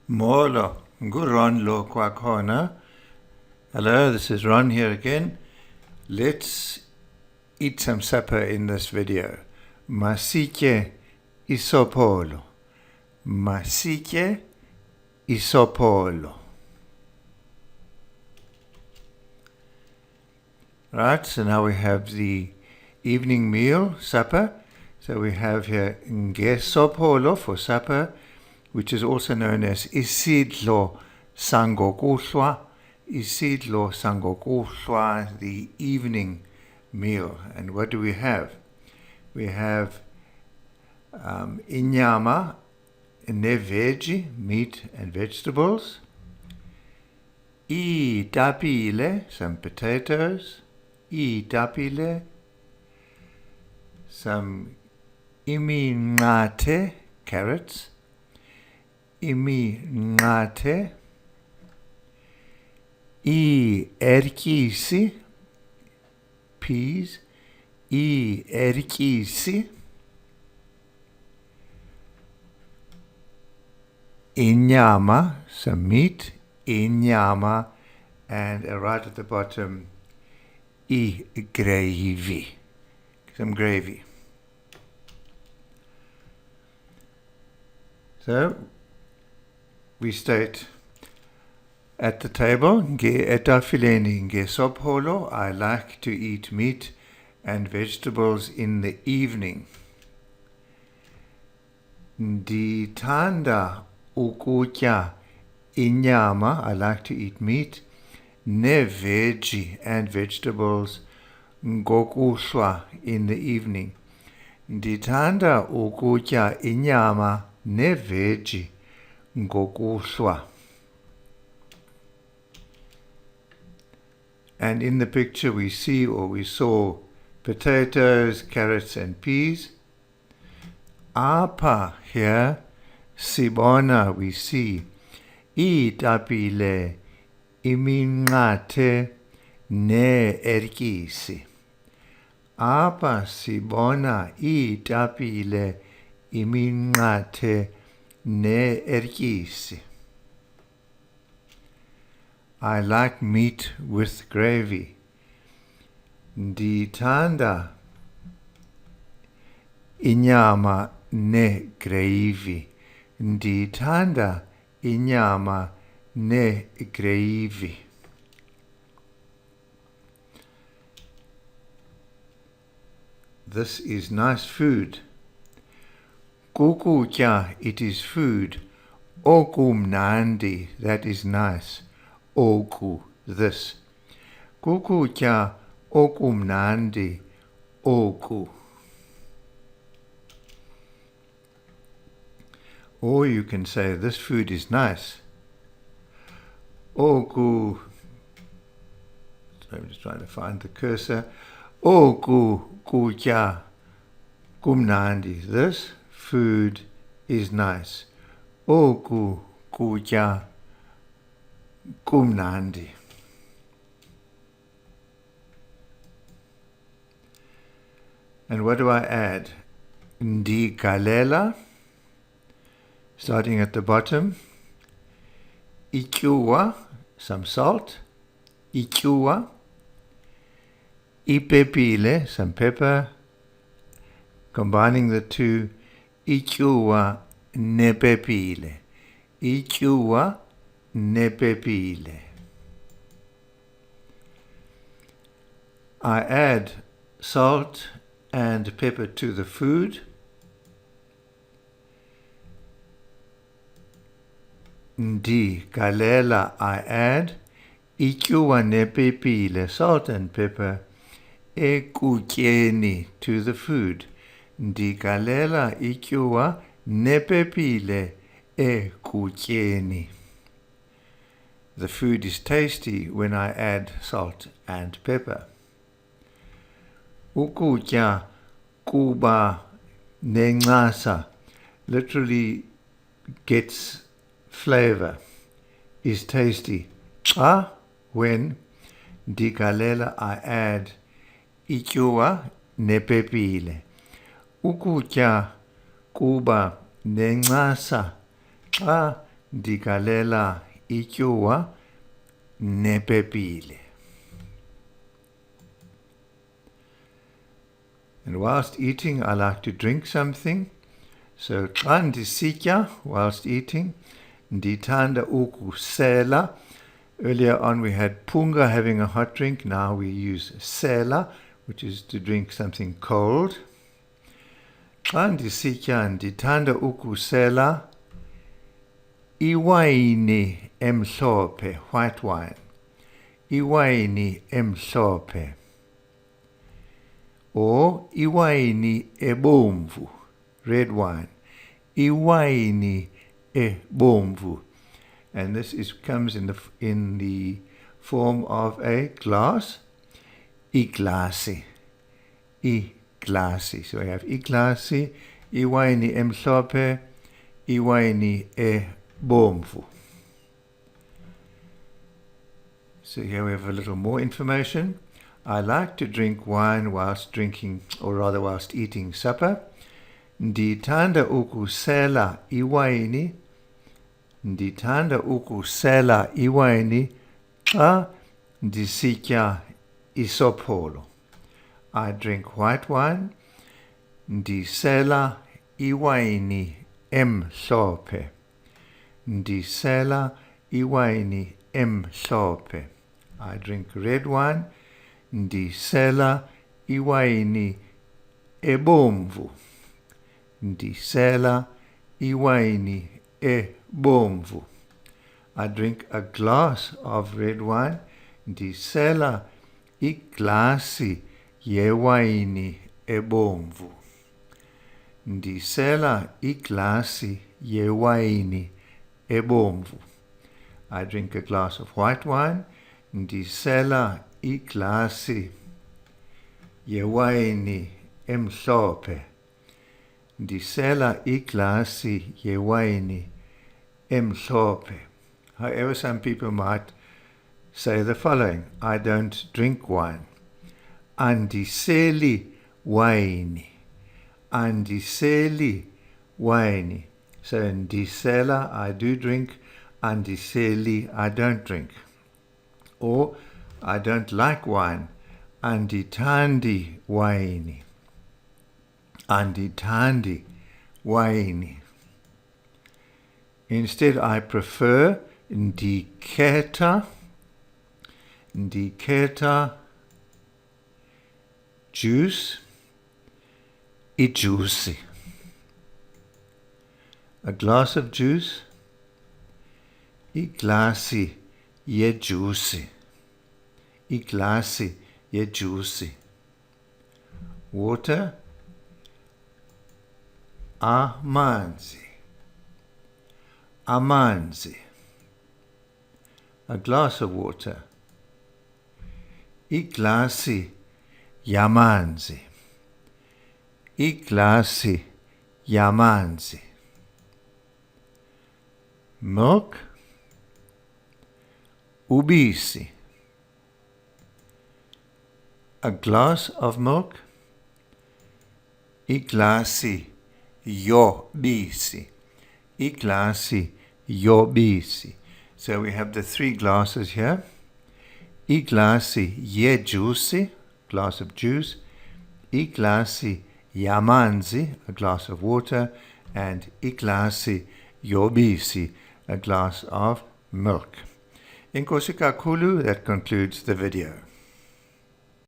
Molo, Ron lo kwakhona. Hello, this is Ron here again. Let's eat some supper in this video. Masike isopolo. Masike isopolo. Right, so now we have the evening meal, supper. So we have here ngesopolo for supper, which is also known as isidlo sangokuhlwa. Isidlo sangokuhlwa, the evening meal. And what do we have? We have inyama, veggie, meat and vegetables. Itapile, some potatoes. Itapile, some iminqathe, carrots. Iminqathe, ertyisi, peas, ertyisi, inyama, some meat, inyama, and right at the bottom, gravy, some gravy. So we state at the table, etafileni ngesopolo, I like to eat meat and vegetables in the evening. Ndithanda ukutya inyama, I like to eat meat, veggie and vegetables ngokuhlwa, in the evening. Ndithanda ukutya inyama veggie ngokuhlwa. And in the picture we saw potatoes, carrots and peas. Apa here, sibona, we see itapile, iminqathe ertyisi. Apa sibona itapile, iminqathe ertyisi. I like meat with gravy. Ndithanda inyama gravy. Ndithanda inyama gravy. This is nice food. Kukutya, it is food. Okumnandi, that is nice. Oku, this. Kukutya okumnandi, oku. Or you can say, this food is nice. Oku. So I'm just trying to find the cursor. Oku kutya kumnandi. This food is nice. Oku kutya kumnandi. And what do I add? Ndigalela, starting at the bottom. Ityuwa, some salt. Ityuwa. Ipepile, some pepper. Combining the two, ityuwa nepepile. Ityuwa nepepile. I add salt and pepper to the food. Ndigalela, I add ityuwa nepepile, salt and pepper, ekutyeni, to the food. Ndigalela ityuwa nepepile, ekutyeni. The food is tasty when I add salt and pepper. Ukutya kuba nencasa, literally gets flavor, is tasty. Xa, when. Ndigalela, I add ityuwa nepepile. Ukutya kuba nencasa xa ndikalela ityuwa nepepile. And whilst eating, I like to drink something. So xa ndisitya whilst eating, ndithanda ukusela. Earlier on we had punga, having a hot drink. Now we use sela, which is to drink something cold. Xa ndisitya ndithanda ukusela iwayini emhlophe, white wine. Iwayini emhlophe. Or iwayini ebomvu, red wine. Iwayini ebomvu. And this comes in the form of a glass. Iglasi. Iglasi. So we have iglasi, iwayini emhlophe, iwayini ebomvu. So here we have a little more information. I like to drink wine whilst drinking, or rather whilst eating supper. Ndithanda ukusela iwayini. Ndithanda ukusela iwayini xa ndisitya isopholo. I drink white wine. Ndisela iwayini emhlophe. Ndisela iwayini emhlophe. I drink red wine. Ndisela iwayini ebomvu. Ndisela iwayini ebomvu. I drink a glass of red wine. Ndisela iglasi yewayini ebomvu. Ndisela iglasi yewayini ebomvu. I drink a glass of white wine. Ndisela iglasi yewayini emhlophe. Ndisela iglasi yewayini emhlophe. However, some people might say the following: I don't drink wine. Andiseli wayini. Andiseli wayini. So ndisela, I do drink. Andiseli, I don't drink. Or I don't like wine. Andithandi wayini. Andithandi wayini. Instead, I prefer ndikhetha juice, ijuicy. A glass of juice, iglasi yejuicy. Iglasi yejuicy. Water, amanzi. Amanzi. A glass of water. Iglasi yamanzi. Iglasi yamanzi. Milk, ubisi. A glass of milk. Iglasi yobisi. Iglasi yobisi. So we have the three glasses here. Iglasi yejuicy, glass of juice. Iglasi yamanzi, a glass of water. And iglasi yobisi, a glass of milk. Inkosi kakhulu, that concludes the video.